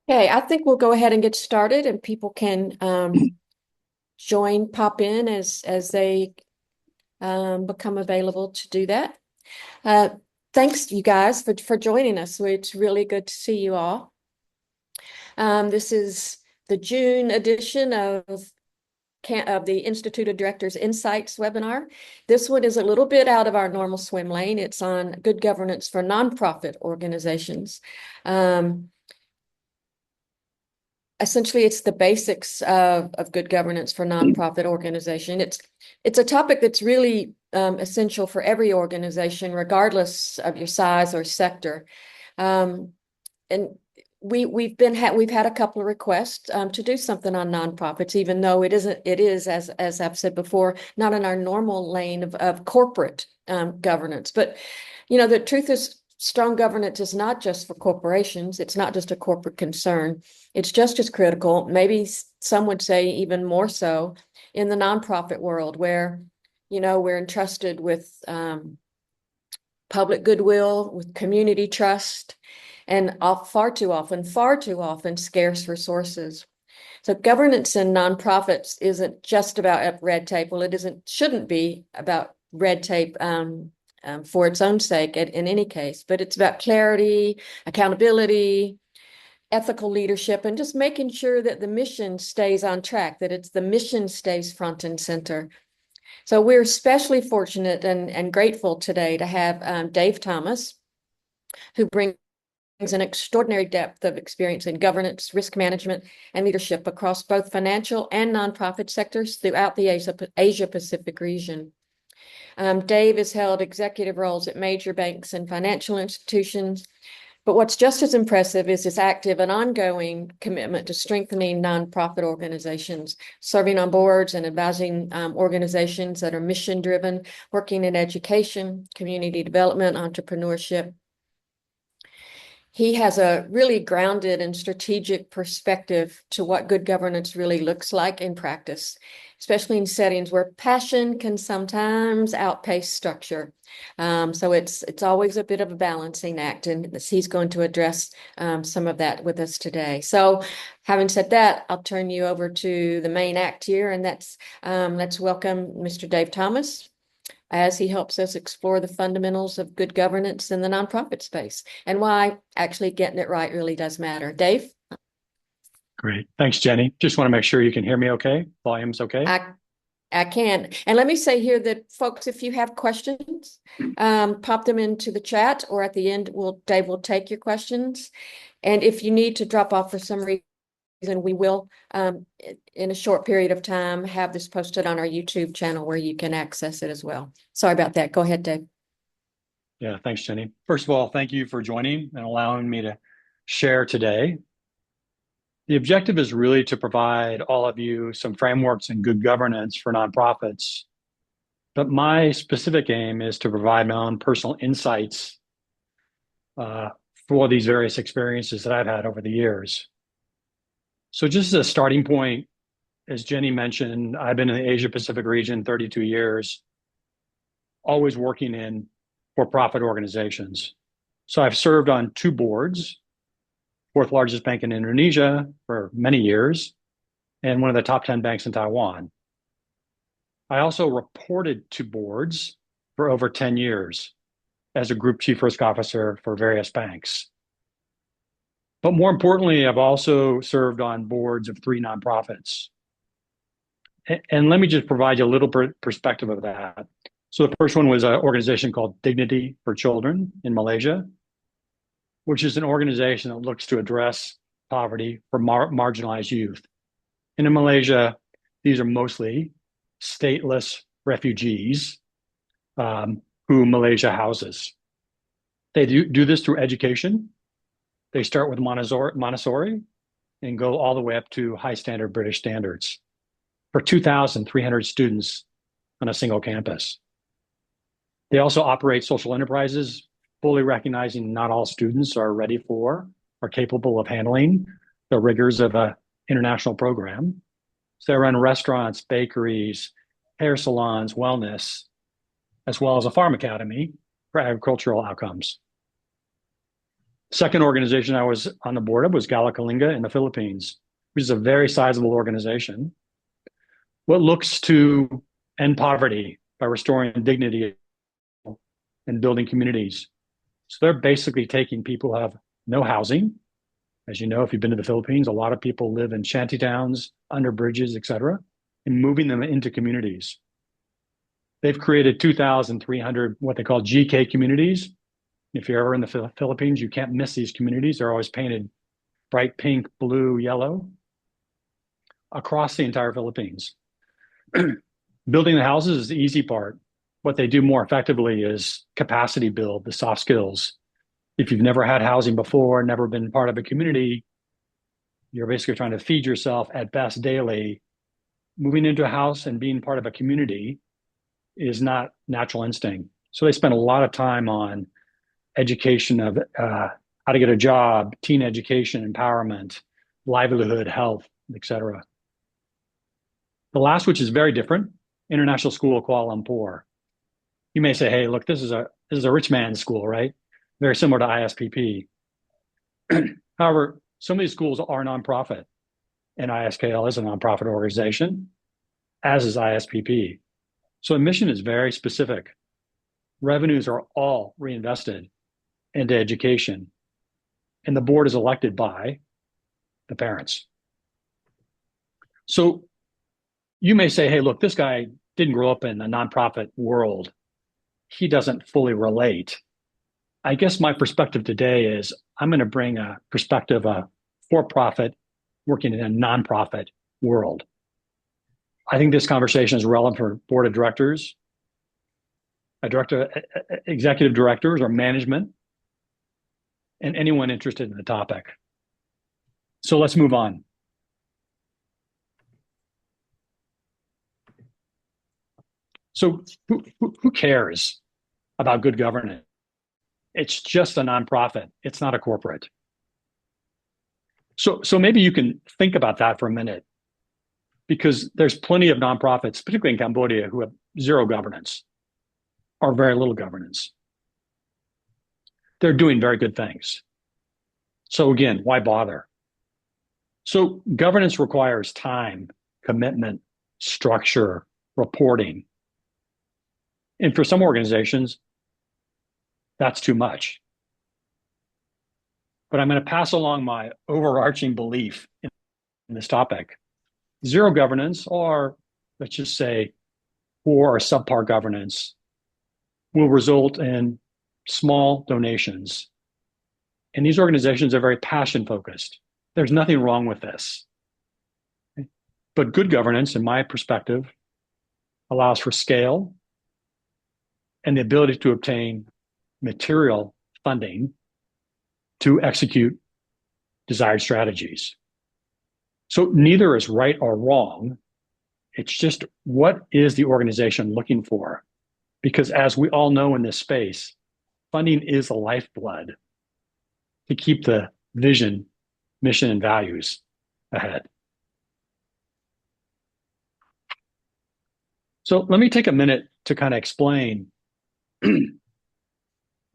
Okay, I think we'll go ahead and get started and people can pop in as they become available to do that. Uh, Thanks you guys for joining us. It's really good to see you all. This is the June edition of the Institute of Directors Insights webinar. This one is a little bit out of our normal swim lane. It's on good governance for nonprofit organizations. Essentially, it's the basics of good governance for nonprofit organization. It's a topic that's really essential for every organization, regardless of your size or sector. Um, and we've had a couple of requests to do something on nonprofits, even though it is as I've said before, not in our normal lane of corporate governance. But the truth is, strong governance is not just for corporations. It's not just a corporate concern. It's just as critical, maybe some would say even more so, in the nonprofit world, where we're entrusted with public goodwill, with community trust, and far too often, scarce resources. So governance in nonprofits isn't just about red tape. Well, shouldn't be about red tape for its own sake in any case, but it's about clarity, accountability, ethical leadership, and just making sure that the mission stays on track, that the mission stays front and center. So we're especially fortunate and grateful today to have Dave Thomas, who brings an extraordinary depth of experience in governance, risk management, and leadership across both financial and nonprofit sectors throughout the Asia Pacific region. Dave has held executive roles at major banks and financial institutions, but what's just as impressive is his active and ongoing commitment to strengthening nonprofit organizations, serving on boards and advising organizations that are mission-driven, working in education, community development, entrepreneurship. He has a really grounded and strategic perspective to what good governance really looks like in practice, especially in settings where passion can sometimes outpace structure. So it's always a bit of a balancing act, and he's going to address some of that with us today. So having said that, I'll turn you over to the main act here, and let's welcome Mr. Dave Thomas as he helps us explore the fundamentals of good governance in the nonprofit space and why actually getting it right really does matter. Dave? Great. Thanks, Jenny. Just want to make sure you can hear me okay. Volume's okay. I I can. And let me say here that folks, if you have questions, pop them into the chat, or at the end, Dave will take your questions. And if you need to drop off for some reason, we will, in a short period of time, have this posted on our YouTube channel where you can access it as well. Sorry about that. Go ahead, Dave. Yeah, thanks, Jenny. First of all, thank you for joining and allowing me to share today. The objective is really to provide all of you some frameworks and good governance for nonprofits. But my specific aim is to provide my own personal insights for these various experiences that I've had over the years. So just as a starting point, as Jenny mentioned, I've been in the Asia Pacific region 32 years, always working in for-profit organizations. So I've served on two boards, fourth largest bank in Indonesia for many years, and one of the top 10 banks in Taiwan. I also reported to boards for over 10 years as a group chief risk officer for various banks. But more importantly, I've also served on boards of three nonprofits. And let me just provide you a little perspective of that. So the first one was an organization called Dignity for Children in Malaysia, which is an organization that looks to address poverty for marginalized youth. And in Malaysia, these are mostly stateless refugees who Malaysia houses. They do this through education. They start with Montessori and go all the way up to high standard British standards for 2,300 students on a single campus. They also operate social enterprises, fully recognizing not all students are ready for or capable of handling the rigors of an international program. So they run restaurants, bakeries, hair salons, wellness, as well as a farm academy for agricultural outcomes. Second organization I was on the board of was Gala Kalinga in the Philippines, which is a very sizable organization. What looks to end poverty by restoring dignity and building communities. So they're basically taking people who have no housing. As you know, if you've been to the Philippines, a lot of people live in shanty towns, under bridges, et cetera, and moving them into communities. They've created 2,300 what they call GK communities. If you're ever in the Philippines, you can't miss these communities. They're always painted bright pink, blue, yellow across the entire Philippines. Building the houses is the easy part. What they do more effectively is capacity build, the soft skills. If you've never had housing before, never been part of a community, you're basically trying to feed yourself at best daily. Moving into a house and being part of a community is not natural instinct. So they spend a lot of time on education of how to get a job, teen education, empowerment, livelihood, health, et cetera. The last, which is very different, International School of Kuala Lumpur. You may say, hey, look, this is a rich man's school, right? Very similar to ISPP. However, some of these schools are nonprofit, and ISKL is a nonprofit organization, as is ISPP. So the mission is very specific. Revenues are all reinvested into education, and the board is elected by the parents. So you may say, hey, look, this guy didn't grow up in a nonprofit world. He doesn't fully relate. I guess my perspective today is I'm going to bring a perspective of for-profit working in a nonprofit world. I think this conversation is relevant for board of directors, executive directors or management, and anyone interested in the topic. So let's move on. So who cares about good governance? It's just a nonprofit. It's not a corporate. So maybe you can think about that for a minute, because there's plenty of nonprofits, particularly in Cambodia, who have zero governance or very little governance. They're doing very good things. So again, why bother? So governance requires time, commitment, structure, reporting. And for some organizations, that's too much. But I'm going to pass along my overarching belief in this topic. Zero governance, or let's just say poor or subpar governance, will result in small donations. And these organizations are very passion focused. There's nothing wrong with this. But good governance, in my perspective, allows for scale and the ability to obtain material funding to execute desired strategies. So neither is right or wrong. It's just, what is the organization looking for? Because as we all know in this space, funding is the lifeblood to keep the vision, mission, and values ahead. So let me take a minute to kind of explain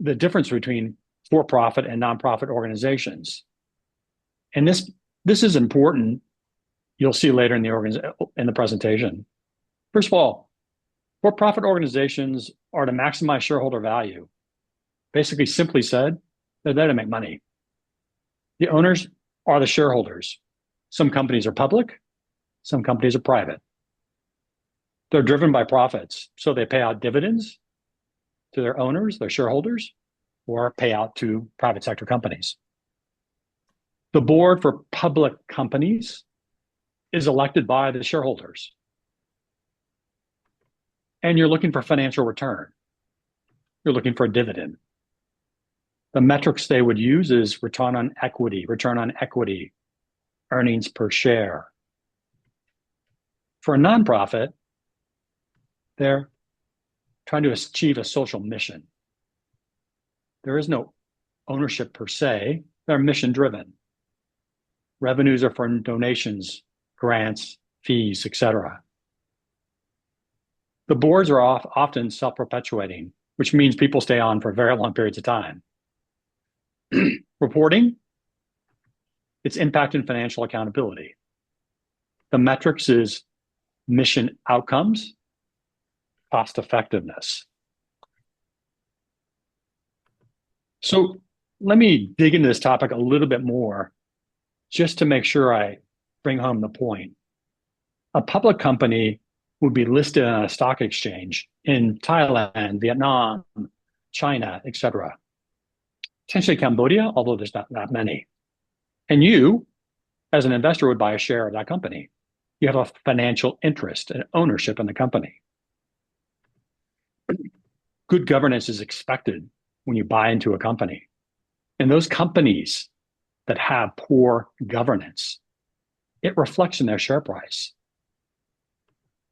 the difference between for-profit and nonprofit organizations. And this is important. You'll see later in the presentation. First of all, for-profit organizations are to maximize shareholder value. Basically, simply said, they're there to make money. The owners are the shareholders. Some companies are public, some companies are private. They're driven by profits, so they pay out dividends to their owners, their shareholders, or pay out to private sector companies. The board for public companies is elected by the shareholders. And you're looking for financial return. You're looking for a dividend. The metrics they would use is return on equity, earnings per share. For a nonprofit, they're trying to achieve a social mission. There is no ownership per se. They're mission driven. Revenues are from donations, grants, fees, etc. The boards are often self-perpetuating, which means people stay on for very long periods of time. Reporting, its impact and financial accountability. The metrics is mission outcomes, cost effectiveness. So let me dig into this topic a little bit more just to make sure I bring home the point. A public company would be listed on a stock exchange in Thailand, Vietnam, China, etc. Potentially Cambodia, although there's not that many. And you, as an investor, would buy a share of that company. You have a financial interest and ownership in the company. Good governance is expected when you buy into a company. And those companies that have poor governance, it reflects in their share price.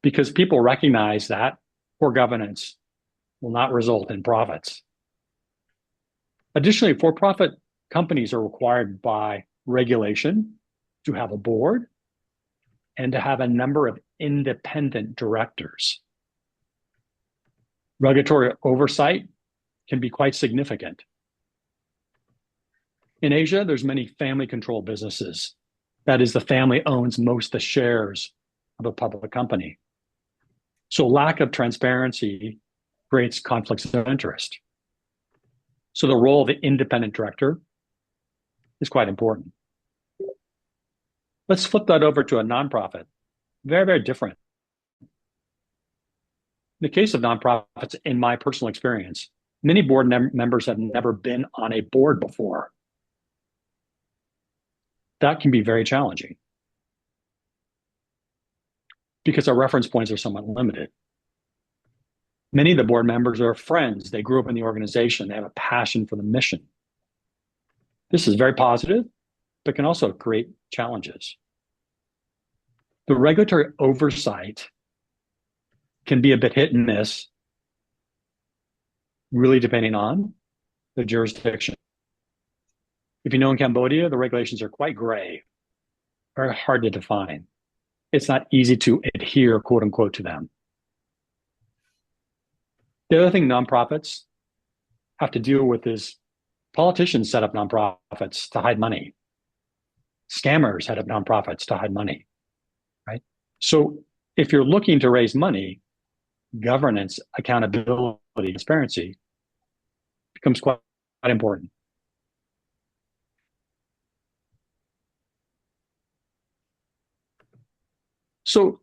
Because people recognize that poor governance will not result in profits. Additionally, for-profit companies are required by regulation to have a board and to have a number of independent directors. Regulatory oversight can be quite significant. In Asia, there's many family-controlled businesses. That is, the family owns most of the shares of a public company. So lack of transparency creates conflicts of interest. So the role of the independent director is quite important. Let's flip that over to a nonprofit. Very, very different. In the case of nonprofits, in my personal experience, many board members have never been on a board before. That can be very challenging because our reference points are somewhat limited. Many of the board members are friends. They grew up in the organization. They have a passion for the mission. This is very positive, but can also create challenges. The regulatory oversight can be a bit hit and miss, really depending on the jurisdiction. If you know, in Cambodia, the regulations are quite gray, very hard to define. It's not easy to adhere, quote unquote, to them. The other thing nonprofits have to deal with is politicians set up nonprofits to hide money. Scammers set up nonprofits to hide money, right? So if you're looking to raise money, governance, accountability, transparency becomes quite important. So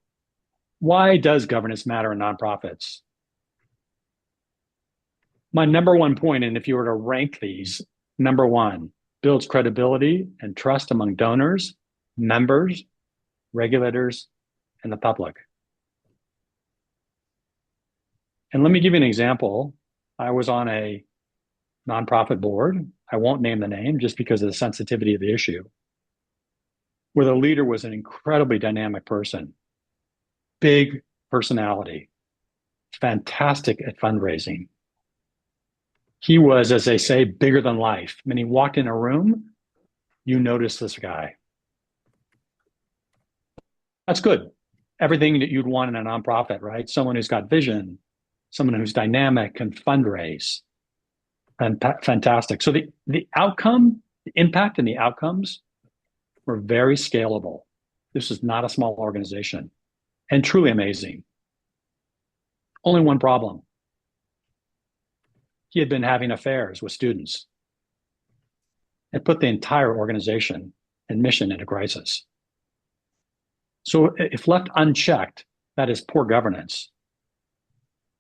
why does governance matter in nonprofits? My number one point, and if you were to rank these, number one, builds credibility and trust among donors, members, regulators, and the public. And let me give you an example. I was on a nonprofit board. I won't name the name just because of the sensitivity of the issue, where the leader was an incredibly dynamic person, big personality, fantastic at fundraising. He was, as they say, bigger than life. When he walked in a room, you notice this guy. That's good. Everything that you'd want in a nonprofit, right? Someone who's got vision, someone who's dynamic, can fundraise. And fantastic. So the outcome, the impact and the outcomes were very scalable. This is not a small organization and truly amazing. Only one problem. He had been having affairs with students. It put the entire organization and mission into crisis. So if left unchecked, that is poor governance,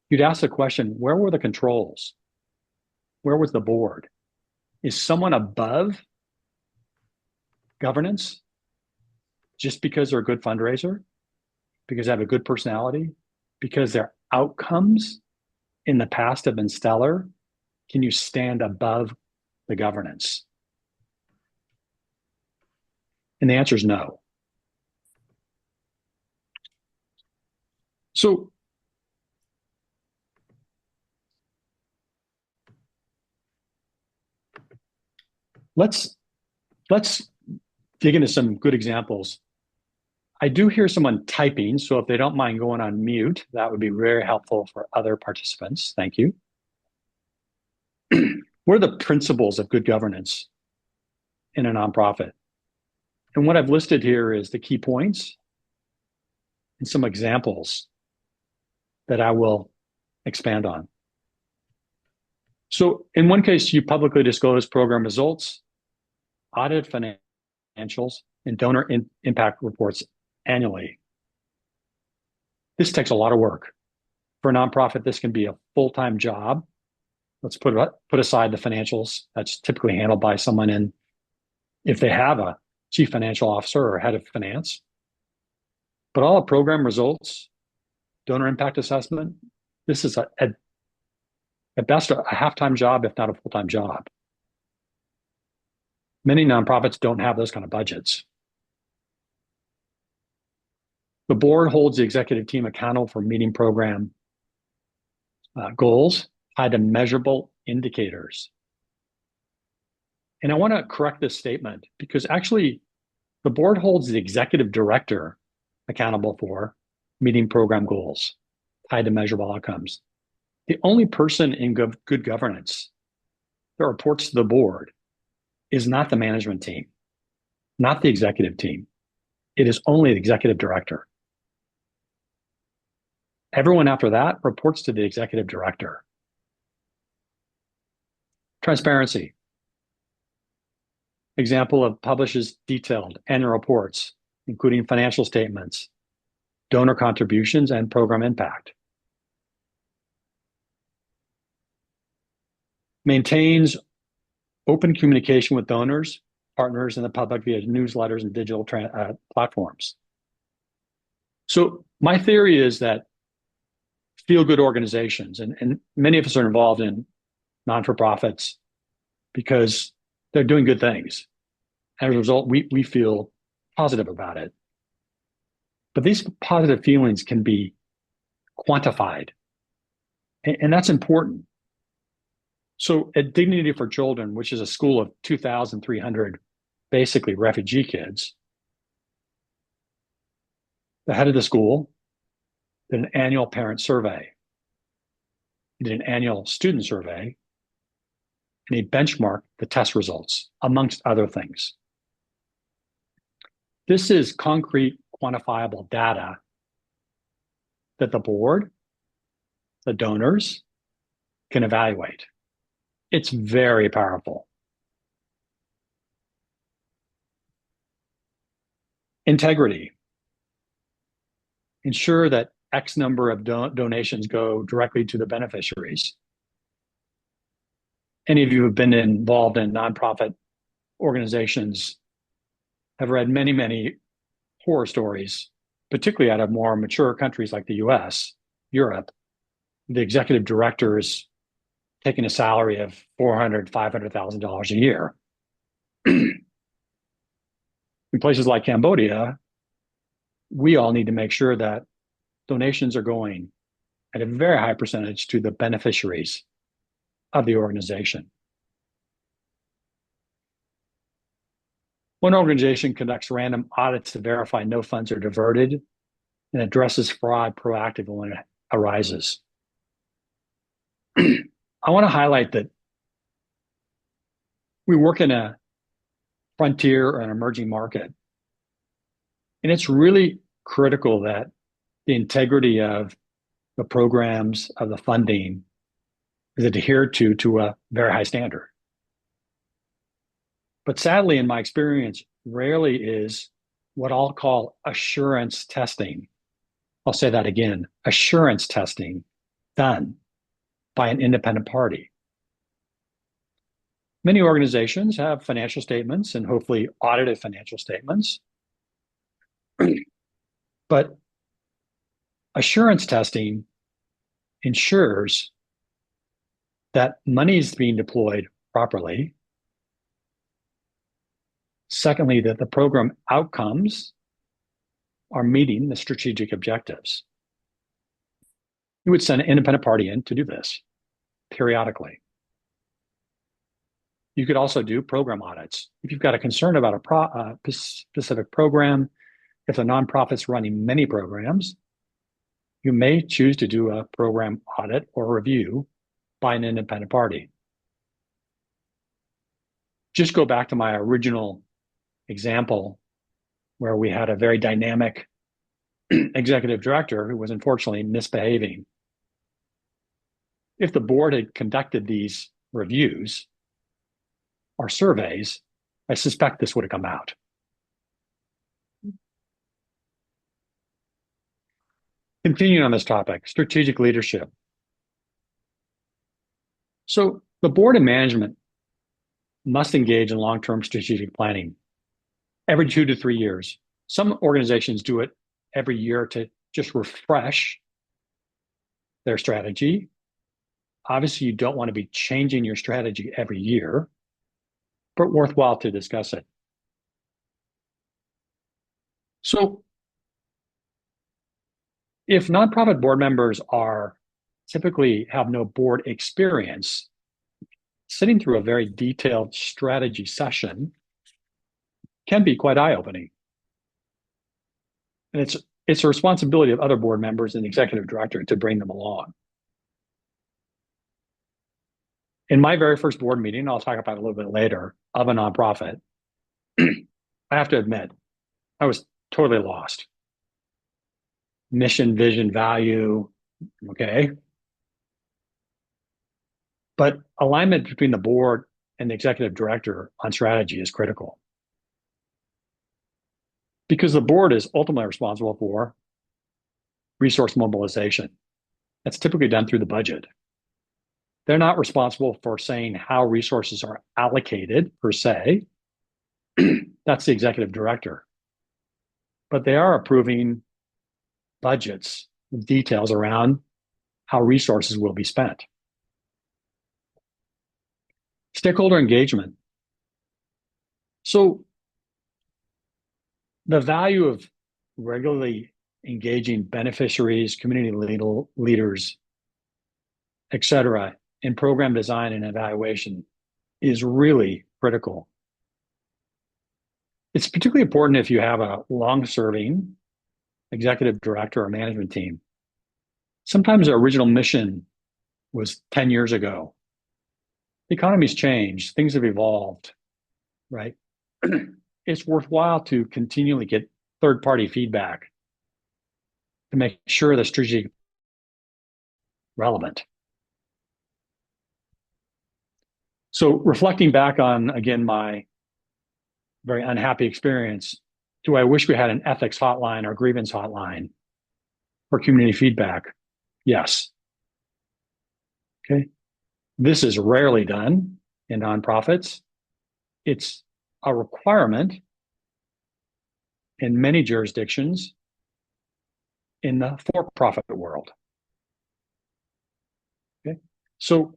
you'd ask the question, where were the controls? Where was the board? Is someone above governance just because they're a good fundraiser, because they have a good personality, because their outcomes in the past have been stellar? Can you stand above the governance? And the answer is no. So let's dig into some good examples. I do hear someone typing, so if they don't mind going on mute, that would be very helpful for other participants. Thank you. What are the principles of good governance? in a nonprofit. And what I've listed here is the key points and some examples that I will expand on. So in one case, you publicly disclose program results, audit financials, and donor impact reports annually. This takes a lot of work. For a nonprofit, this can be a full-time job. Let's put aside the financials. That's typically handled by someone in, if they have a chief financial officer or head of finance. But all the program results, donor impact assessment, this is at best a half-time job, if not a full-time job. Many nonprofits don't have those kind of budgets. The board holds the executive team accountable for meeting program goals tied to measurable indicators. And I want to correct this statement because actually the board holds the executive director accountable for meeting program goals tied to measurable outcomes. The only person in good governance that reports to the board is not the management team, not the executive team. It is only the executive director. Everyone after that reports to the executive director. Transparency. Example of publishes detailed annual reports, including financial statements, donor contributions, and program impact. Maintains open communication with donors, partners, and the public via newsletters and digital platforms. So my theory is that feel-good organizations, and many of us are involved in non-for-profits because they're doing good things. As a result, we feel positive about it. But these positive feelings can be quantified, and that's important. So at Dignity for Children, which is a school of 2,300 basically refugee kids, the head of the school did an annual parent survey. He did an annual student survey, and he benchmarked the test results, amongst other things. This is concrete, quantifiable data that the board, the donors, can evaluate. It's very powerful. Integrity. Ensure that X number of donations go directly to the beneficiaries. Any of you who have been involved in nonprofit organizations have read many, many horror stories, particularly out of more mature countries like the US, Europe. The executive director is taking a salary of $400,000, $500,000 a year. In places like Cambodia, we all need to make sure that donations are going at a very high percentage to the beneficiaries of the organization. One organization conducts random audits to verify no funds are diverted and addresses fraud proactively when it arises. I want to highlight that we work in a frontier or an emerging market, and it's really critical that the integrity of the programs, of the funding, is adhered to a very high standard. But sadly, in my experience, rarely is what I'll call assurance testing. I'll say that again, assurance testing done by an independent party. Many organizations have financial statements and hopefully audited financial statements. But assurance testing ensures that money is being deployed properly. Secondly, that the program outcomes are meeting the strategic objectives. You would send an independent party in to do this periodically. You could also do program audits. If you've got a concern about a specific program, if the nonprofit's running many programs, you may choose to do a program audit or review by an independent party. just go back to my original example where we had a very dynamic executive director who was unfortunately misbehaving. If the board had conducted these reviews or surveys, I suspect this would have come out. Continuing on this topic, strategic leadership. So the board and management must engage in long-term strategic planning every 2 to 3 years. Some organizations do it every year to just refresh their strategy. Obviously, you don't want to be changing your strategy every year, but worthwhile to discuss it. So if nonprofit board members are typically have no board experience, sitting through a very detailed strategy session can be quite eye-opening. And it's a responsibility of other board members and the executive director to bring them along. In my very first board meeting, I'll talk about it a little bit later, of a nonprofit, I have to admit, I was totally lost. Mission, vision, value, okay. But alignment between the board and the executive director on strategy is critical. Because the board is ultimately responsible for resource mobilization. That's typically done through the budget. They're not responsible for saying how resources are allocated per se. That's the executive director. But they are approving budgets with details around how resources will be spent. Stakeholder engagement. So the value of regularly engaging beneficiaries, community leaders, et cetera, in program design and evaluation is really critical. It's particularly important if you have a long-serving executive director or management team. Sometimes the original mission was 10 years ago. The economy's changed, things have evolved, right? It's worthwhile to continually get third-party feedback to make sure the strategy is relevant. So reflecting back on, again, my very unhappy experience, do I wish we had an ethics hotline or grievance hotline for community feedback? Yes. Okay. This is rarely done in nonprofits. It's a requirement in many jurisdictions in the for-profit world. Okay. So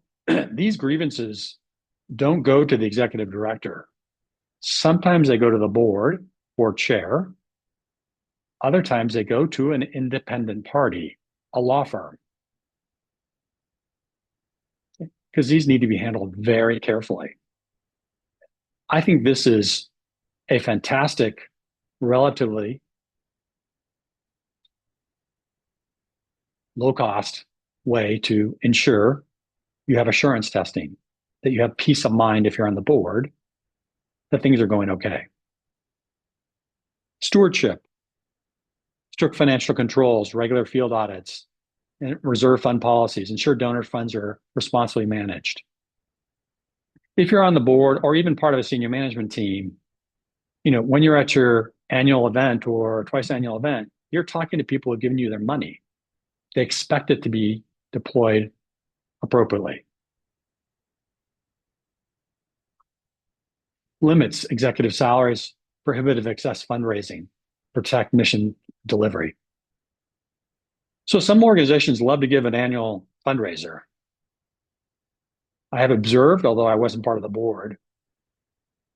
these grievances don't go to the executive director. Sometimes they go to the board or chair. Other times they go to an independent party, a law firm. Because these need to be handled very carefully. I think this is a fantastic, relatively low-cost way to ensure you have assurance testing, that you have peace of mind if you're on the board, that things are going okay. Stewardship, strict financial controls, regular field audits, and reserve fund policies, ensure donor funds are responsibly managed. If you're on the board or even part of a senior management team, when you're at your annual event or twice annual event, you're talking to people who have given you their money. They expect it to be deployed appropriately. Limits executive salaries, prohibitive excess fundraising, protect mission delivery. So some organizations love to give an annual fundraiser. I have observed, although I wasn't part of the board,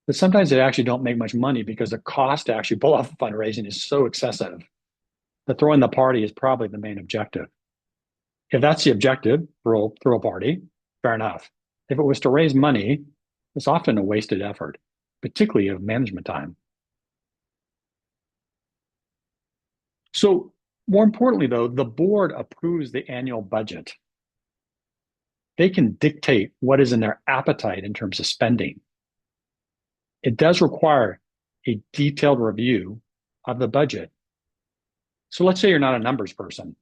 that sometimes they actually don't make much money because the cost to actually pull off fundraising is so excessive that throwing the party is probably the main objective. If that's the objective, throw a party, fair enough. If it was to raise money, it's often a wasted effort, particularly of management time. So more importantly, though, the board approves the annual budget. They can dictate what is in their appetite in terms of spending. it does require a detailed review of the budget. So let's say you're not a numbers person.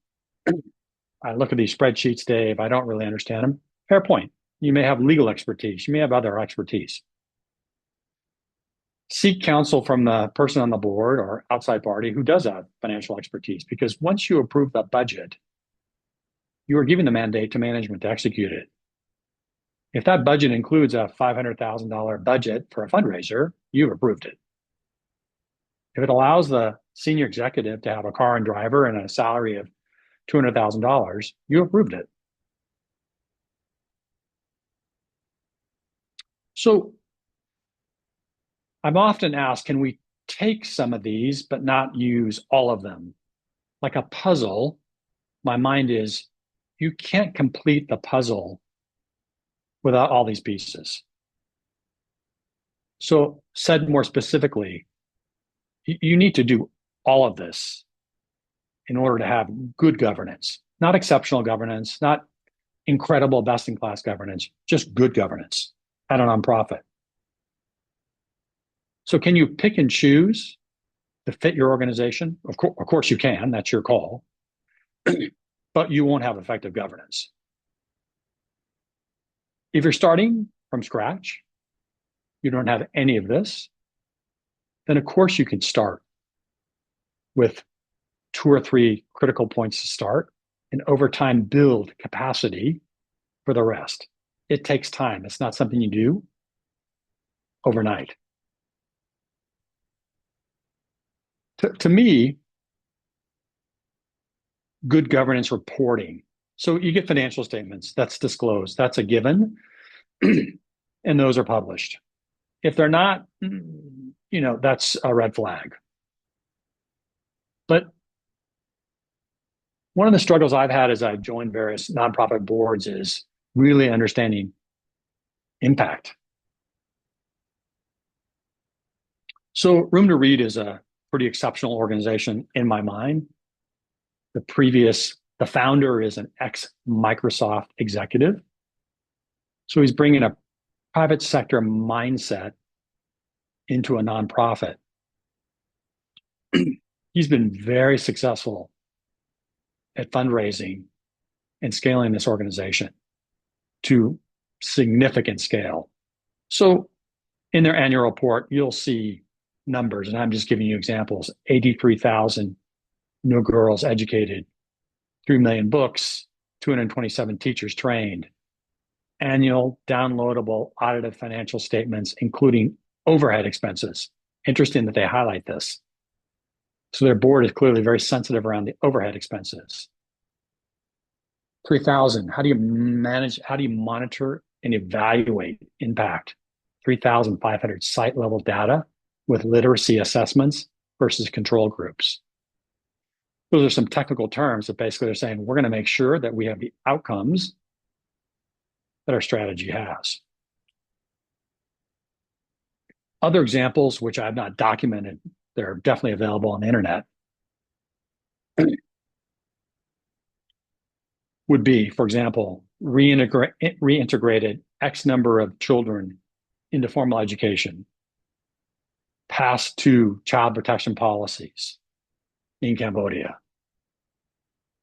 I look at these spreadsheets, Dave, I don't really understand them. Fair point. You may have legal expertise. You may have other expertise. Seek counsel from the person on the board or outside party who does have financial expertise, because once you approve the budget, you are giving the mandate to management to execute it. If that budget includes a $500,000 budget for a fundraiser, you've approved it. If it allows the senior executive to have a car and driver and a salary of $200,000, you approved it. So I'm often asked, can we take some of these but not use all of them? Like a puzzle, my mind is, you can't complete the puzzle without all these pieces. So said more specifically, you need to do all of this in order to have good governance, not exceptional governance, not incredible best-in-class governance, just good governance at a nonprofit. So can you pick and choose to fit your organization? Of course you can, that's your call, but you won't have effective governance. If you're starting from scratch, you don't have any of this, then of course you can start with 2 or 3 critical points to start and over time build capacity for the rest. It takes time. It's not something you do overnight. To me, good governance reporting. So you get financial statements, that's disclosed, that's a given, and those are published. If they're not, that's a red flag. But one of the struggles I've had as I've joined various nonprofit boards is really understanding impact. So Room to Read is a pretty exceptional organization in my mind. The founder is an ex-Microsoft executive. So he's bringing a private sector mindset into a nonprofit. He's been very successful at fundraising and scaling this organization to significant scale. So in their annual report, you'll see numbers, and I'm just giving you examples. 83,000 new girls educated, 3 million books, 227 teachers trained, annual downloadable audited financial statements, including overhead expenses. Interesting that they highlight this. So their board is clearly very sensitive around the overhead expenses. 3,000, how do you monitor and evaluate impact? 3,500 site level data with literacy assessments versus control groups. Those are some technical terms that basically are saying we're going to make sure that we have the outcomes that our strategy has. Other examples, which I've not documented, they're definitely available on the internet, would be, for example, reintegrated X number of children into formal education, passed 2 child protection policies in Cambodia.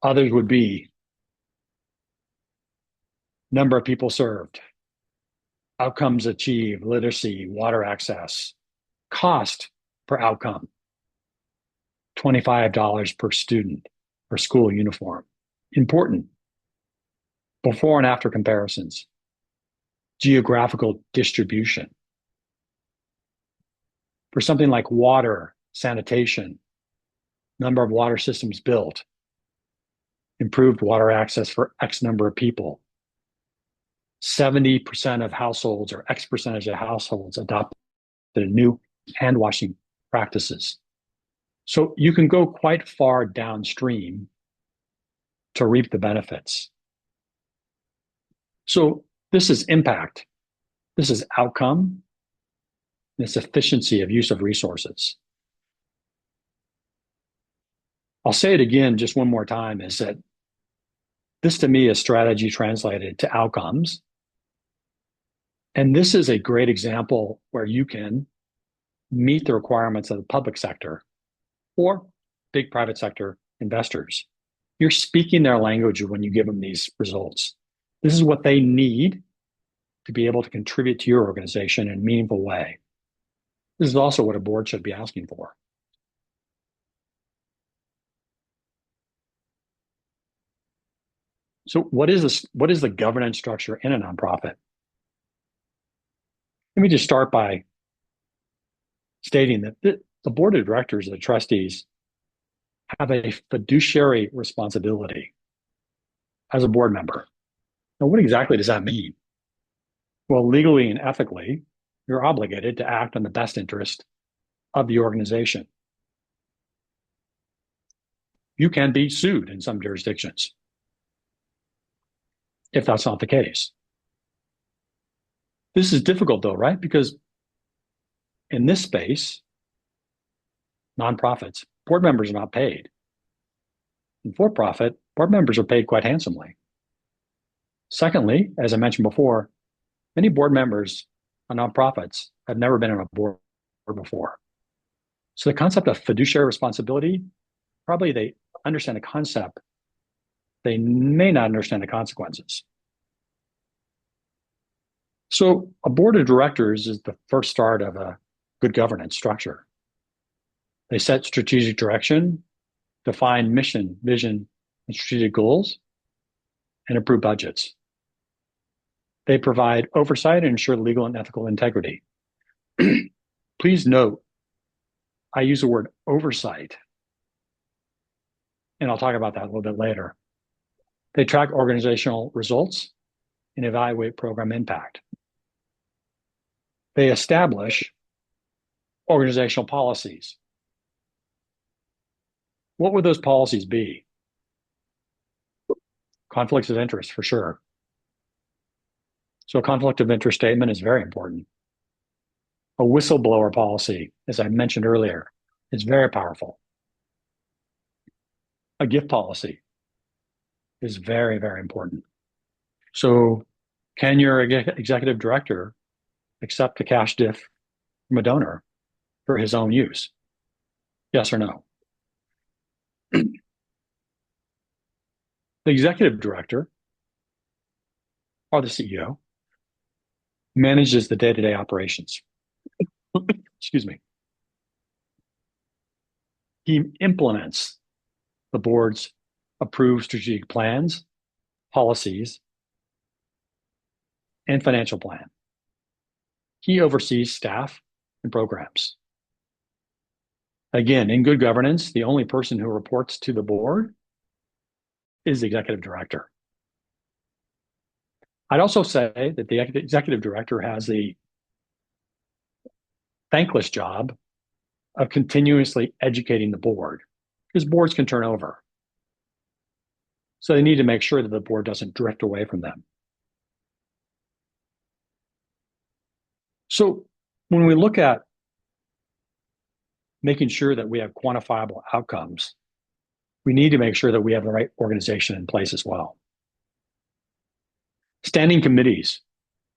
Others would be number of people served, outcomes achieved, literacy, water access, cost per outcome, $25 per student per school uniform. Important. Before and after comparisons, geographical distribution. For something like water, sanitation, number of water systems built, improved water access for X number of people. 70% of households or X percentage of households adopted new hand washing practices. So you can go quite far downstream to reap the benefits. So this is impact. This is outcome. This efficiency of use of resources. I'll say it again just one more time, is that this to me is strategy translated to outcomes. And this is a great example where you can meet the requirements of the public sector or big private sector investors. You're speaking their language when you give them these results. This is what they need to be able to contribute to your organization in a meaningful way. This is also what a board should be asking for. So what is this? What is the governance structure in a nonprofit? Let me just start by stating that the board of directors, the trustees, have a fiduciary responsibility as a board member. Now, what exactly does that mean? Well, legally and ethically, you're obligated to act in the best interest of the organization. You can be sued in some jurisdictions if that's not the case. This is difficult though, right? Because in this space, nonprofits, board members are not paid. In for-profit, board members are paid quite handsomely. Secondly, as I mentioned before, many board members on nonprofits have never been on a board before. So the concept of fiduciary responsibility, probably they understand the concept, they may not understand the consequences. So a board of directors is the first start of a good governance structure. They set strategic direction, define mission, vision, and strategic goals, and approve budgets. They provide oversight and ensure legal and ethical integrity. Please note, I use the word oversight, and I'll talk about that a little bit later. They track organizational results and evaluate program impact. They establish organizational policies. What would those policies be? Conflicts of interest, for sure. So a conflict of interest statement is very important. A whistleblower policy, as I mentioned earlier, is very powerful. A gift policy is very, very important. So can your executive director accept a cash gift from a donor for his own use? Yes or no? The executive director, or the CEO, manages the day-to-day operations. Excuse me. He implements the board's approved strategic plans, policies, and financial plan. He oversees staff and programs. Again, in good governance, the only person who reports to the board is the executive director. I'd also say that the executive director has the thankless job of continuously educating the board, because boards can turn over. So they need to make sure that the board doesn't drift away from them. So when we look at making sure that we have quantifiable outcomes, we need to make sure that we have the right organization in place as well. Standing committees.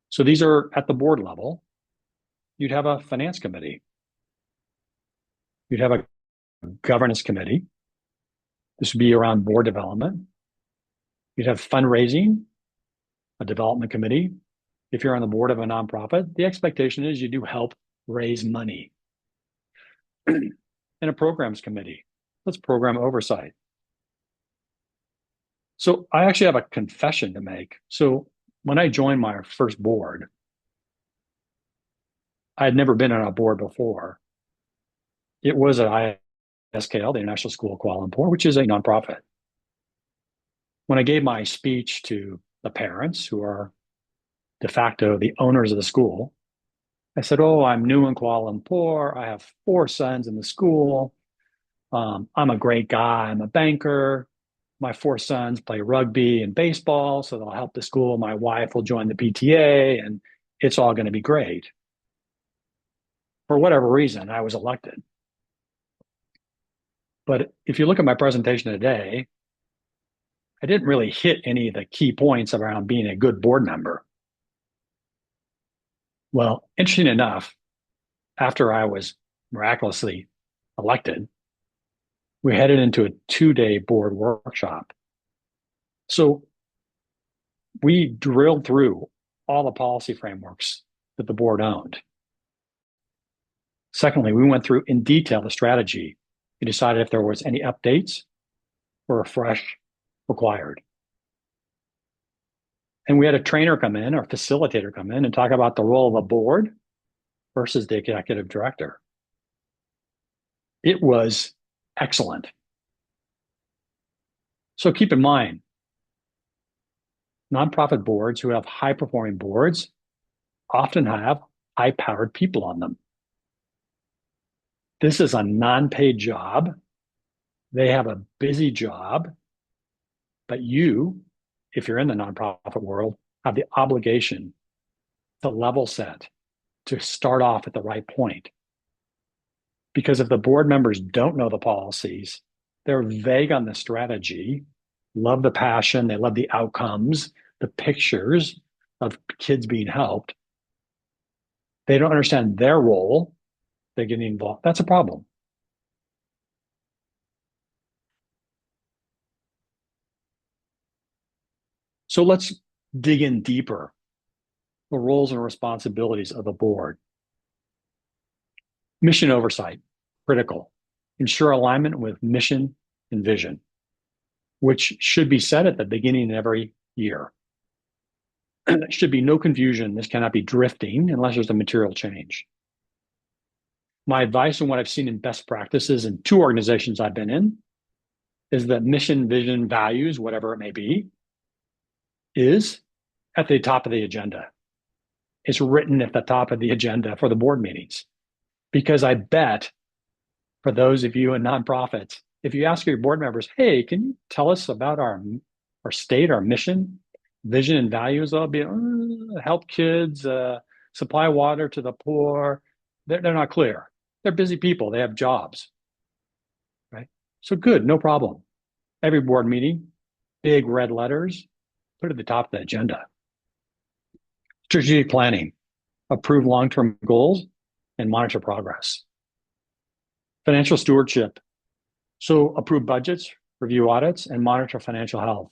So these are at the board level. You'd have a finance committee. You'd have a governance committee. This would be around board development. You'd have fundraising, a development committee. If you're on the board of a nonprofit, the expectation is you do help raise money. And a programs committee. That's program oversight. So I actually have a confession to make. So when I joined my first board, I had never been on a board before. It was at ISKL, the International School of Kuala Lumpur, which is a nonprofit. When I gave my speech to the parents, who are de facto the owners of the school, I said, oh, I'm new in Kuala Lumpur. I have 4 sons in the school. I'm a great guy. I'm a banker. My 4 sons play rugby and baseball, so they'll help the school. My wife will join the PTA, and it's all going to be great. For whatever reason, I was elected. But if you look at my presentation today, I didn't really hit any of the key points around being a good board member. Well, interesting enough, after I was miraculously elected, we headed into a 2-day board workshop. So we drilled through all the policy frameworks that the board owned. Secondly, we went through in detail the strategy and decided if there was any updates or refresh required. And we had a trainer come in or facilitator come in and talk about the role of the board versus the executive director. It was excellent. So keep in mind, nonprofit boards who have high-performing boards often have high-powered people on them. This is a non-paid job. They have a busy job, but you, if you're in the nonprofit world, have the obligation to level set, to start off at the right point. Because if the board members don't know the policies, they're vague on the strategy, love the passion, they love the outcomes, the pictures of kids being helped. They don't understand their role, they're getting involved. That's a problem. So let's dig in deeper. The roles and responsibilities of the board. Mission oversight, critical. Ensure alignment with mission and vision, which should be set at the beginning of every year. There should be no confusion. This cannot be drifting unless there's a material change. My advice and what I've seen in best practices in 2 organizations I've been in is that mission, vision, values, whatever it may be, is at the top of the agenda. It's written at the top of the agenda for the board meetings. Because I bet for those of you in nonprofits, if you ask your board members, hey, can you tell us about our state, our mission, vision, and values? They'll be help kids, supply water to the poor. They're not clear. They're busy people. They have jobs, right? So good, no problem. Every board meeting, big red letters, put it at the top of the agenda. Strategic planning, approve long-term goals and monitor progress. Financial stewardship, so approve budgets, review audits, and monitor financial health.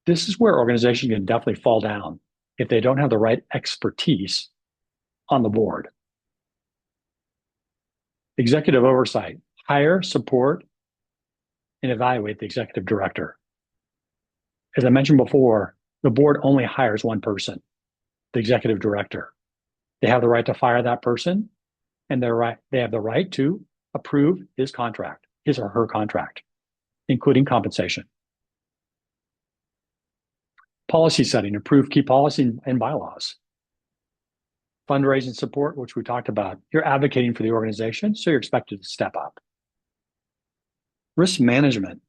This is where organizations can definitely fall down if they don't have the right expertise on the board. Executive oversight, hire, support, and evaluate the executive director. As I mentioned before, the board only hires one person, the executive director. They have the right to fire that person, and they have the right to approve his contract, his or her contract, including compensation. Policy setting, approve key policy and bylaws. Fundraising support, which we talked about. You're advocating for the organization, so you're expected to step up. Risk management.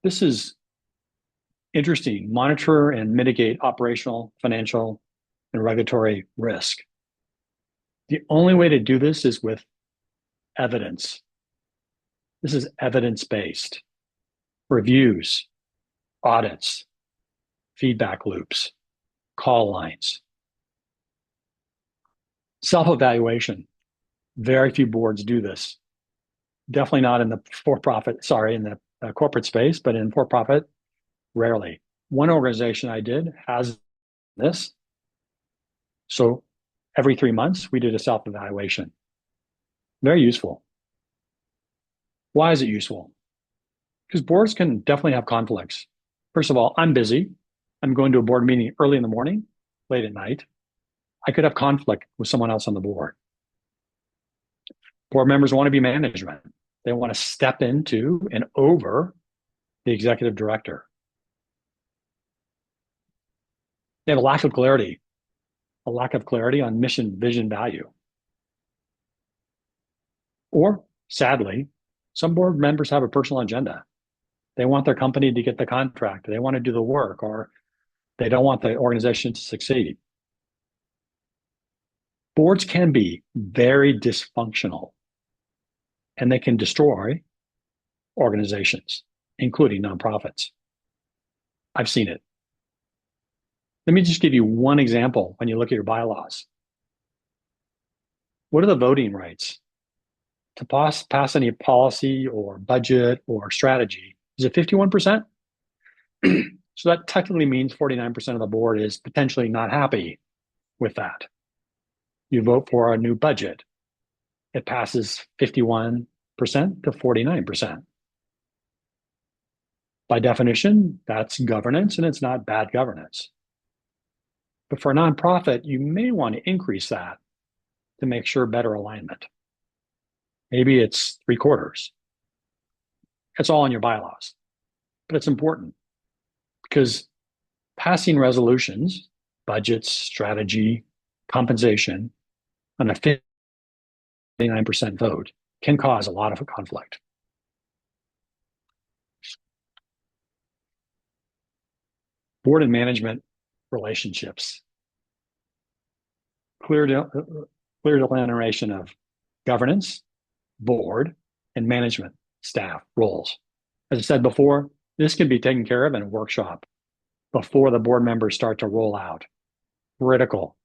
This is interesting. Monitor and mitigate operational, financial, and regulatory risk. The only way to do this is with evidence. This is evidence-based. Reviews, audits, feedback loops, call lines. Self-evaluation. Very few boards do this. Definitely not in the in the corporate space, but in for-profit, rarely. One organization I did has this. So every 3 months, we did a self-evaluation. Very useful. Why is it useful? Because boards can definitely have conflicts. First of all, I'm busy. I'm going to a board meeting early in the morning, late at night. I could have conflict with someone else on the board. Board members want to be management. They want to step into and over the executive director. They have a lack of clarity on mission, vision, value. Or, sadly, some board members have a personal agenda. They want their company to get the contract. They want to do the work, or they don't want the organization to succeed. Boards can be very dysfunctional, and they can destroy organizations, including nonprofits. I've seen it. Let me just give you one example when you look at your bylaws. What are the voting rights? to pass any policy or budget or strategy is it 51%? So that technically means 49% of the board is potentially not happy with that. You vote for a new budget. It passes 51% to 49%. By definition, that's governance and it's not bad governance. But for a nonprofit, you may want to increase that to make sure better alignment. Maybe it's 3/4. It's all in your bylaws, but it's important because passing resolutions, budgets, strategy, compensation on a 59% vote can cause a lot of conflict. Board and management relationships. Clear delineation of governance, board, and management staff roles. As I said before, this can be taken care of in a workshop before the board members start to roll out. Critical.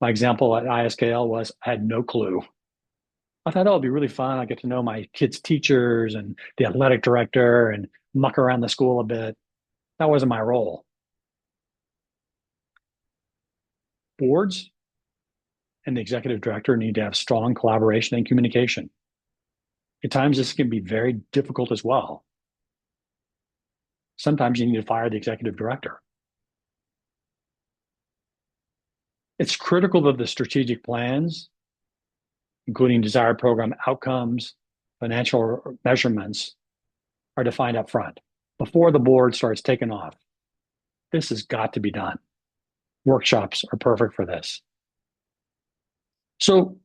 My example at ISKL was I had no clue. I thought, oh, it'll be really fun. I get to know my kids' teachers and the athletic director and muck around the school a bit. That wasn't my role. Boards and the executive director need to have strong collaboration and communication. At times, this can be very difficult as well. Sometimes you need to fire the executive director. It's critical that the strategic plans, including desired program outcomes, financial measurements, are defined up front before the board starts taking off. This has got to be done. Workshops are perfect for this. So,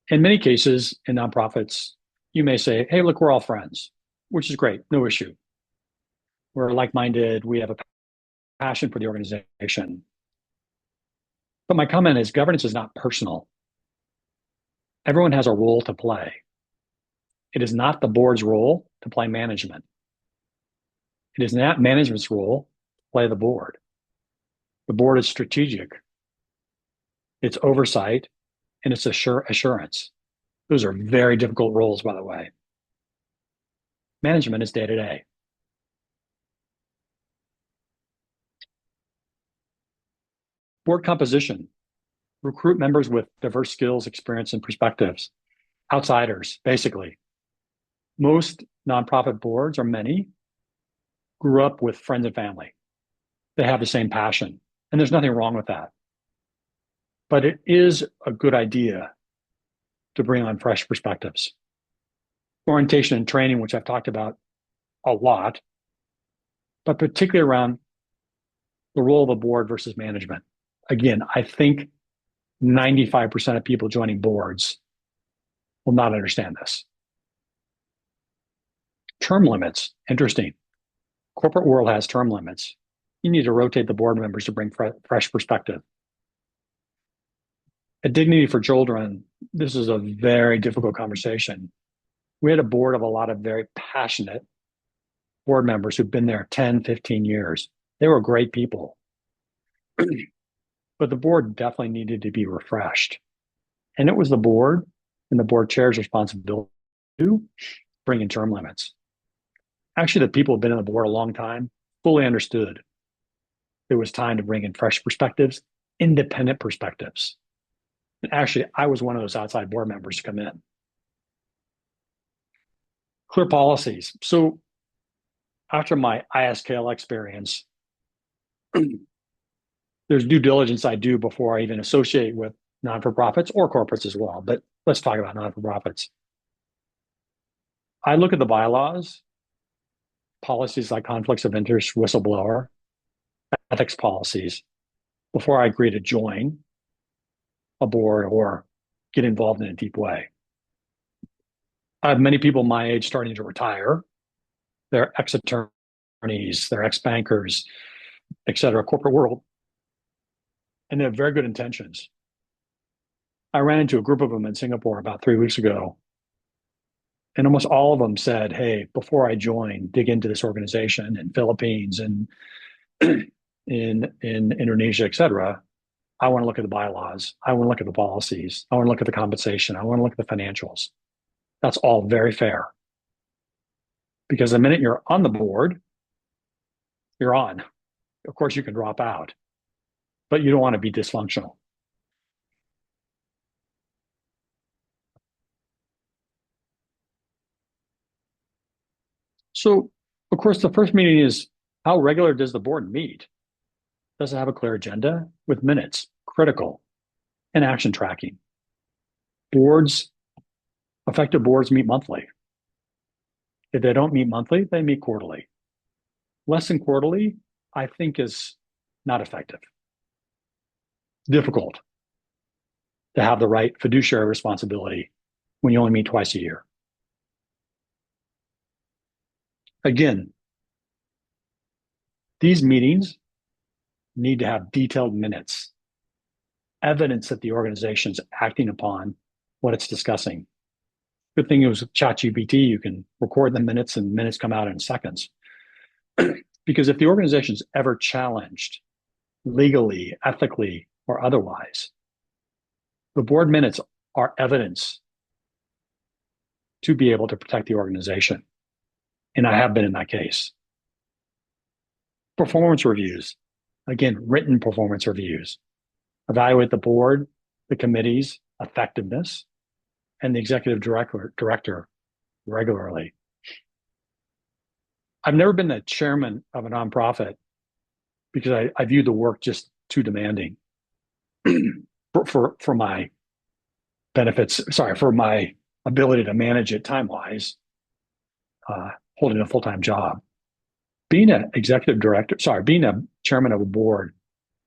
in many cases in nonprofits, you may say, hey, look, we're all friends, which is great, no issue. We're like-minded, we have a passion for the organization. But my comment is governance is not personal. Everyone has a role to play. It is not the board's role to play management. It is not management's role to play the board. The board is strategic. It's oversight and it's assurance. Those are very difficult roles, by the way. Management is day-to-day. Board composition. Recruit members with diverse skills, experience, and perspectives. Outsiders, basically. Most nonprofit boards, or many, grew up with friends and family. They have the same passion, and there's nothing wrong with that. But it is a good idea to bring on fresh perspectives. Orientation and training, which I've talked about a lot, but particularly around the role of a board versus management. Again, I think 95% of people joining boards will not understand this. Term limits, interesting. Corporate world has term limits. You need to rotate the board members to bring fresh perspective. At Dignity for Children, this is a very difficult conversation. We had a board of a lot of very passionate board members who've been there 10, 15 years. They were great people. But the board definitely needed to be refreshed. And it was the board and the board chair's responsibility to bring in term limits. Actually, the people who've been on the board a long time fully understood it was time to bring in fresh perspectives, independent perspectives. And actually, I was one of those outside board members to come in. Clear policies. So after my ISKL experience, there's due diligence I do before I even associate with non-for-profits or corporates as well. But let's talk about non-for-profits. I look at the bylaws, policies like conflicts of interest, whistleblower, ethics policies, before I agree to join a board or get involved in a deep way. I have many people my age starting to retire. They're ex-attorneys, they're ex-bankers, et cetera, corporate world. And they have very good intentions. I ran into a group of them in Singapore about 3 weeks ago. And almost all of them said, hey, before I join, dig into this organization in Philippines and in Indonesia, et cetera. I want to look at the bylaws. I want to look at the policies. I want to look at the compensation. I want to look at the financials. That's all very fair. Because the minute you're on the board, you're on. Of course, you can drop out, but you don't want to be dysfunctional. So, of course, the first meeting is, how regular does the board meet? Does it have a clear agenda with minutes, critical, and action tracking? Effective boards meet monthly. If they don't meet monthly, they meet quarterly. Less than quarterly, I think, is not effective. Difficult to have the right fiduciary responsibility when you only meet twice a year. Again, these meetings need to have detailed minutes, evidence that the organization's acting upon what it's discussing. Good thing it was ChatGPT, you can record the minutes and minutes come out in seconds. Because if the organization's ever challenged legally, ethically, or otherwise, the board minutes are evidence to be able to protect the organization. And I have been in that case. Performance reviews, again, written performance reviews, evaluate the board, the committee's effectiveness, and the executive director regularly. I've never been the chairman of a nonprofit because I view the work just too demanding for my benefits. Sorry, for my ability to manage it time-wise, holding a full-time job. Being an being a chairman of a board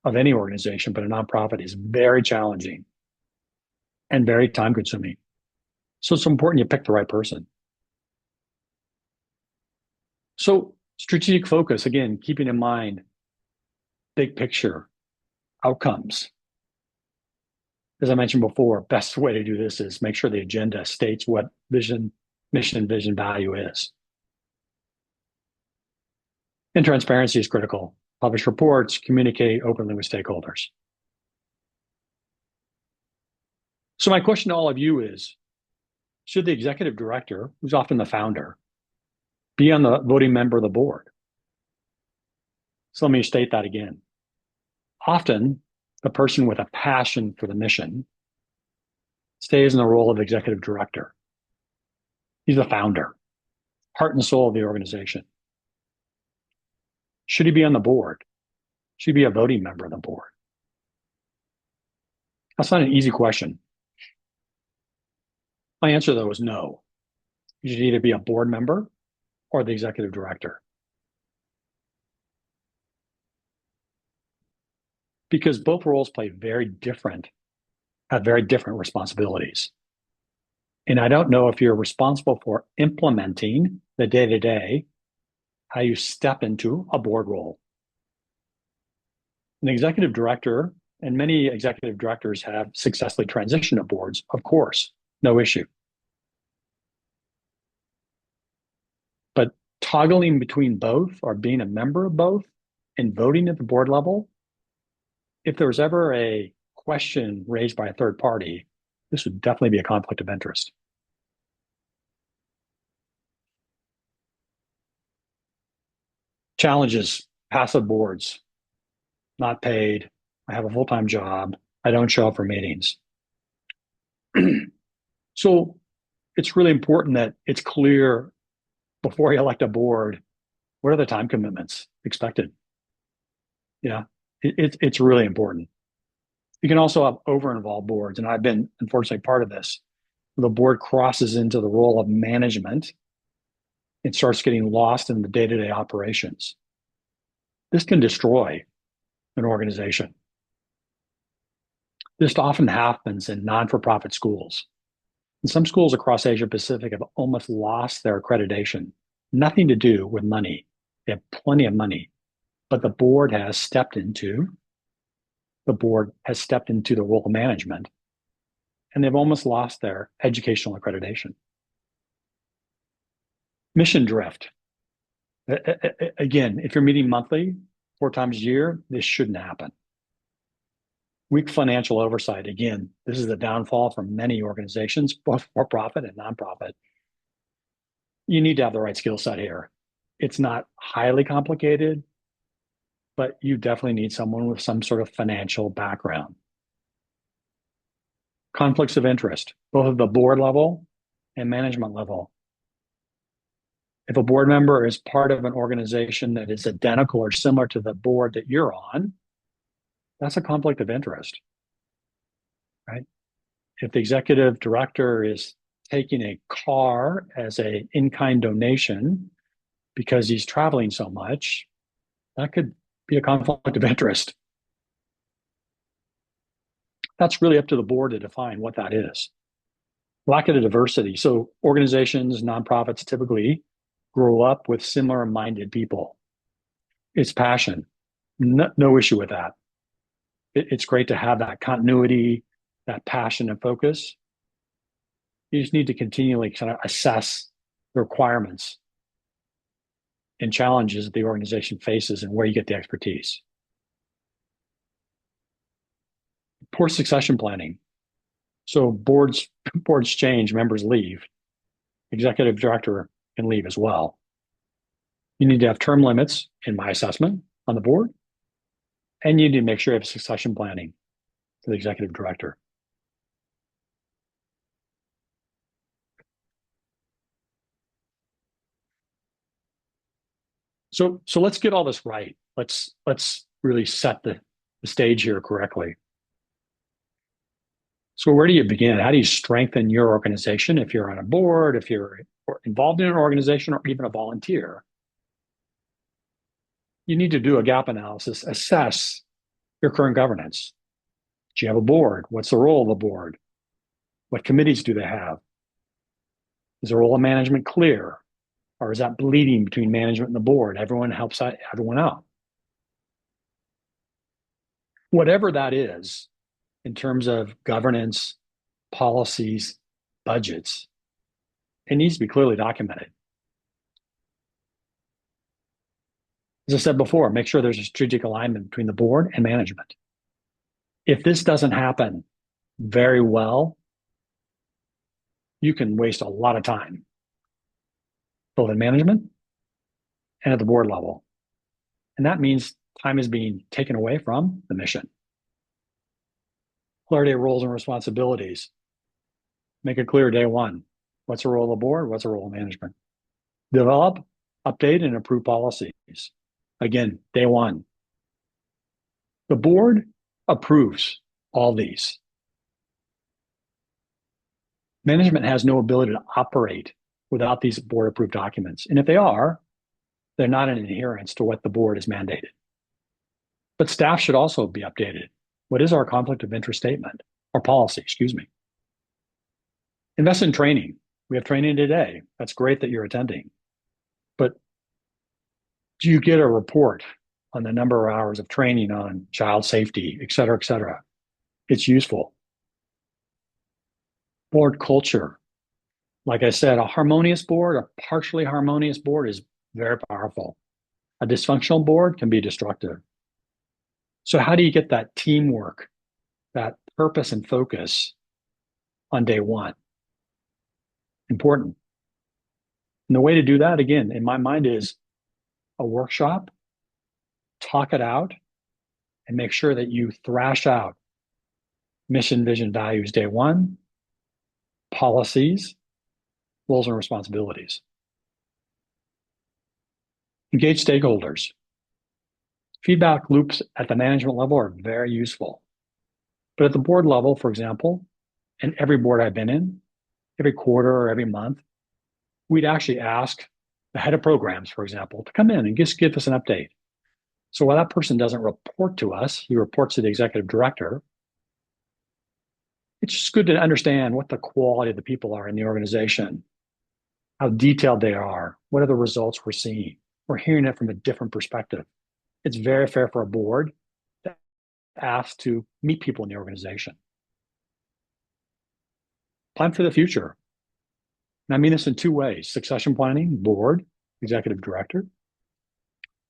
of any organization, but a nonprofit, is very challenging and very time-consuming. So it's important you pick the right person. So strategic focus, again, keeping in mind big picture outcomes. As I mentioned before, best way to do this is make sure the agenda states what mission, vision, value is. And transparency is critical. Publish reports, communicate openly with stakeholders. So my question to all of you is, should the executive director, who's often the founder, be on the voting member of the board? So let me state that again. Often, the person with a passion for the mission stays in the role of executive director. He's the founder, heart and soul of the organization. Should he be on the board? Should he be a voting member of the board? That's not an easy question. My answer, though, is no. You should either be a board member or the executive director. Because both roles have very different responsibilities. And I don't know if you're responsible for implementing the day-to-day, how you step into a board role. An executive director, and many executive directors have successfully transitioned to boards, of course, no issue. But toggling between both, or being a member of both, and voting at the board level, if there was ever a question raised by a third party, this would definitely be a conflict of interest. Challenges, passive boards, not paid. I have a full-time job. I don't show up for meetings. So it's really important that it's clear before you elect a board, what are the time commitments expected? Yeah, it's really important. You can also have over-involved boards, and I've been, unfortunately, part of this. The board crosses into the role of management and starts getting lost in the day-to-day operations. This can destroy an organization. This often happens in non-for-profit schools. And some schools across Asia Pacific have almost lost their accreditation. Nothing to do with money. They have plenty of money, but the board has stepped into the role of management, and they've almost lost their educational accreditation. Mission drift. Again, if you're meeting monthly, 4 times a year, this shouldn't happen. Weak financial oversight. Again, this is the downfall for many organizations, both for profit and nonprofit. You need to have the right skill set here. It's not highly complicated, but you definitely need someone with some sort of financial background. Conflicts of interest, both at the board level and management level. If a board member is part of an organization that is identical or similar to the board that you're on, that's a conflict of interest, right? If the executive director is taking a car as an in-kind donation because he's traveling so much, that could be a conflict of interest. That's really up to the board to define what that is. Lack of diversity. So organizations, nonprofits typically grow up with similar minded people. It's passion. No issue with that. It's great to have that continuity, that passion and focus. You just need to continually kind of assess the requirements and challenges that the organization faces and where you get the expertise. Poor succession planning. So boards change, members leave. Executive director can leave as well. You need to have term limits, in my assessment, on the board, and you need to make sure you have succession planning for the executive director. So let's get all this right. Let's really set the stage here correctly. So where do you begin? How do you strengthen your organization if you're on a board, if you're involved in an organization, or even a volunteer? You need to do a gap analysis, assess your current governance. Do you have a board? What's the role of the board? What committees do they have? Is the role of management clear? Or is that bleeding between management and the board? Everyone helps everyone out. Whatever that is, in terms of governance, policies, budgets, it needs to be clearly documented. As I said before, make sure there's a strategic alignment between the board and management. If this doesn't happen very well, you can waste a lot of time, both in management and at the board level. And that means time is being taken away from the mission. Clarity of roles and responsibilities. Make it clear day one. What's the role of the board? What's the role of management? Develop, update, and improve policies. Again, day one. The board approves all these. Management has no ability to operate without these board-approved documents. And if they are, they're not in adherence to what the board has mandated. But staff should also be updated. What is our conflict of interest statement? Or policy, excuse me. Invest in training. We have training today. That's great that you're attending. But do you get a report on the number of hours of training on child safety, et cetera, et cetera? It's useful. Board culture. Like I said, a harmonious board, a partially harmonious board is very powerful. A dysfunctional board can be destructive. So how do you get that teamwork, that purpose and focus on day one? Important. And the way to do that, again, in my mind, is a workshop, talk it out, and make sure that you thrash out mission, vision, values day one, policies, roles and responsibilities. Engage stakeholders. Feedback loops at the management level are very useful. But at the board level, for example, and every board I've been in, every quarter or every month, we'd actually ask the head of programs, for example, to come in and just give us an update. So while that person doesn't report to us, he reports to the executive director. It's just good to understand what the quality of the people are in the organization, how detailed they are, what are the results we're seeing. We're hearing it from a different perspective. It's very fair for a board to ask to meet people in the organization. Plan for the future. And I mean this in two ways: succession planning, board, executive director,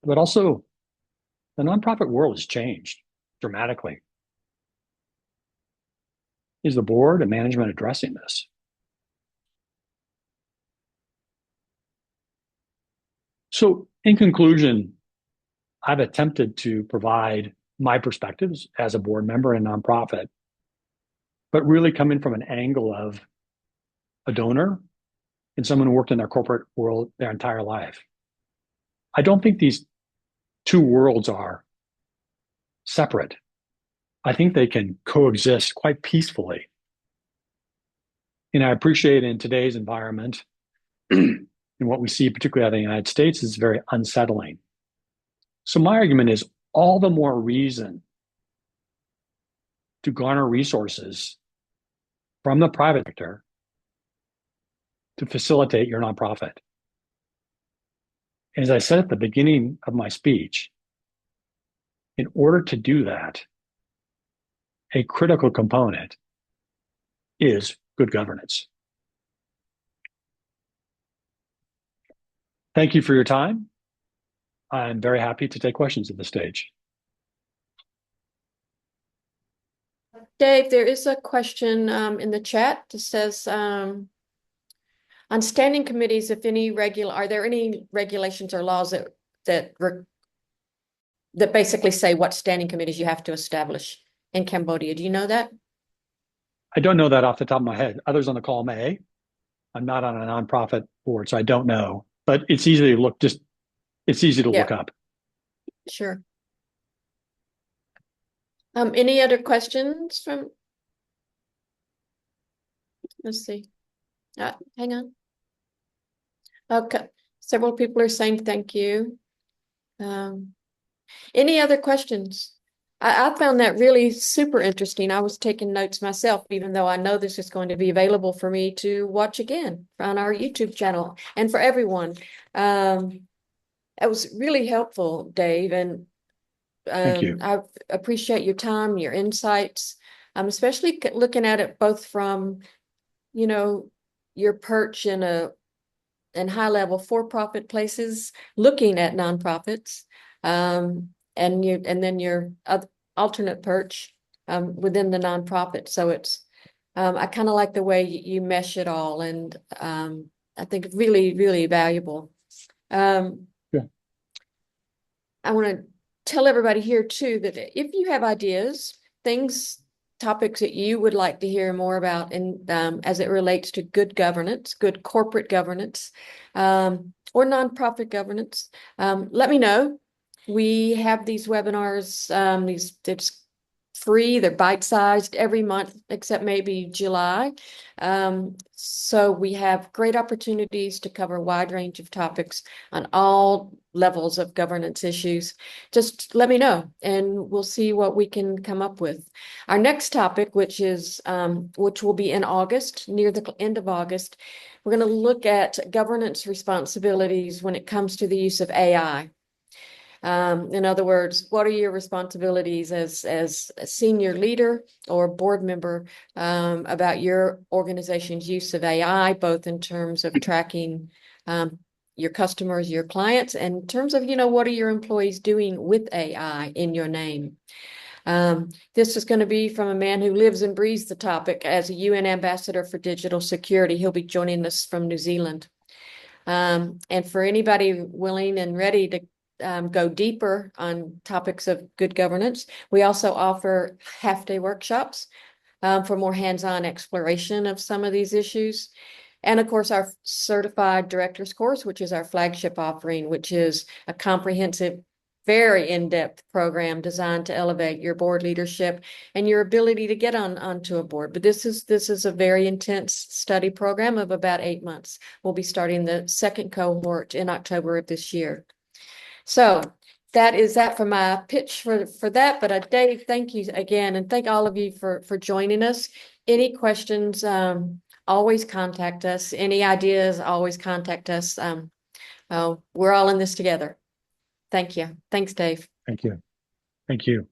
but also the nonprofit world has changed dramatically. is the board and management addressing this? So in conclusion, I've attempted to provide my perspectives as a board member in a nonprofit, but really coming from an angle of a donor and someone who worked in their corporate world their entire life. I don't think these two worlds are separate. I think they can coexist quite peacefully. And I appreciate in today's environment and what we see, particularly out of the United States, is very unsettling. So my argument is all the more reason to garner resources from the private sector to facilitate your nonprofit. As I said at the beginning of my speech, in order to do that, a critical component is good governance. Thank you for your time. I'm very happy to take questions at this stage. Dave, there is a question in the chat that says, on standing committees, if any are there any regulations or laws that basically say what standing committees you have to establish in Cambodia? Do you know that? I don't know that off the top of my head. Others on the call may. I'm not on a nonprofit board, so I don't know. But it's easy to look. It's easy to look up. Sure. Any other questions from? Let's see. Hang on. Okay. Several people are saying thank you. Any other questions? I found that really super interesting. I was taking notes myself, even though I know this is going to be available for me to watch again on our YouTube channel and for everyone. It was really helpful, Dave, and Thank you. I appreciate your time, your insights, especially looking at it both from, your perch in high level for-profit places, looking at nonprofits, and then your alternate perch within the nonprofit. So it's I kind of like the way you mesh it all, and I think really, really valuable. I want to tell everybody here too that if you have ideas, topics that you would like to hear more about as it relates to good governance, good corporate governance, or nonprofit governance, let me know. We have these webinars, it's free, they're bite-sized every month, except maybe July. So we have great opportunities to cover a wide range of topics on all levels of governance issues. Just let me know, and we'll see what we can come up with. Our next topic, which will be in August, near the end of August, we're going to look at governance responsibilities when it comes to the use of AI. In other words, what are your responsibilities as a senior leader or board member about your organization's use of AI, both in terms of tracking your customers, your clients, and in terms of, what are your employees doing with AI in your name? This is going to be from a man who lives and breathes the topic as a UN ambassador for digital security. He'll be joining us from New Zealand. And for anybody willing and ready to go deeper on topics of good governance, we also offer half-day workshops for more hands-on exploration of some of these issues. And of course, our certified director's course, which is our flagship offering, which is a comprehensive, very in-depth program designed to elevate your board leadership and your ability to get onto a board. But this is a very intense study program of about 8 months. We'll be starting the second cohort in October of this year. So that is that for my pitch for that. But Dave, thank you again, and thank all of you for joining us. Any questions, always contact us. Any ideas, always contact us. We're all in this together. Thank you. Thanks, Dave. Thank you. Thank you.